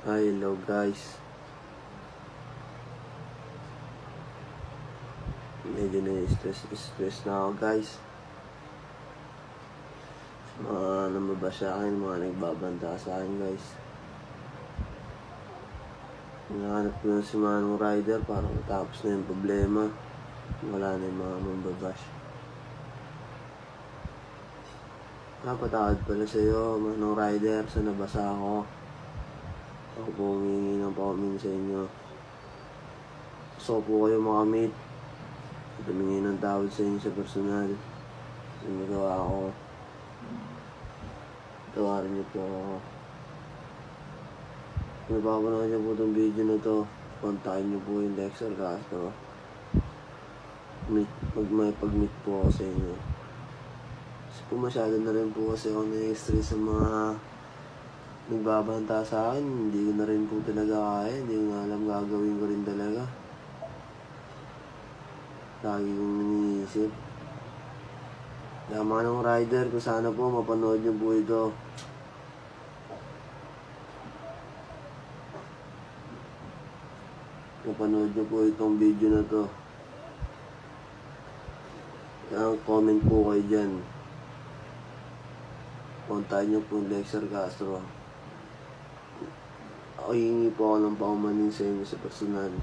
Hi, hello guys. Medyo na-stress na ako guys. Mga namaba sa akin, mga nagbabanta sa akin guys. Hinahanap ko na si Manong Rider para matapos na yung problema. Wala na yung mga mambabash. Napatawad pala sa'yo, Manong Rider, sa nabasa ako. Ako po humingi ng paumin sa inyo. Gusto po kayo makamit. Humingi ng tawad sa inyo sa personal. Yung nagawa ko. Tawarin niyo po ako. Kung napapanood niyo po itong video na to, kontakin niyo po yung Dexter Castro. May pag-meet po ako sa inyo. Kasi po masyado na rin po kasi ako na-stress sa mga nagbabanta sa akin. Hindi ko na rin po talaga kaya. Hindi ko na alam gagawin ko rin talaga. Lagi kong iniisip. Kaya Manong Rider, kung sana po mapanood niyo po ito. Mapanood niyo po itong video na to. Kaya comment po kayo dyan. Kontakin niyo po yung Dexter Castro. Ako hihingi po ako ng paumanin sa inyo sa personal.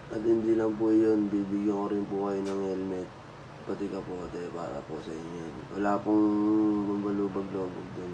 At hindi lang po yun, bibigyan ko rin po kayo ng helmet. Pati kapote para po sa inyo. Wala pong bumbalubag-lobog dun.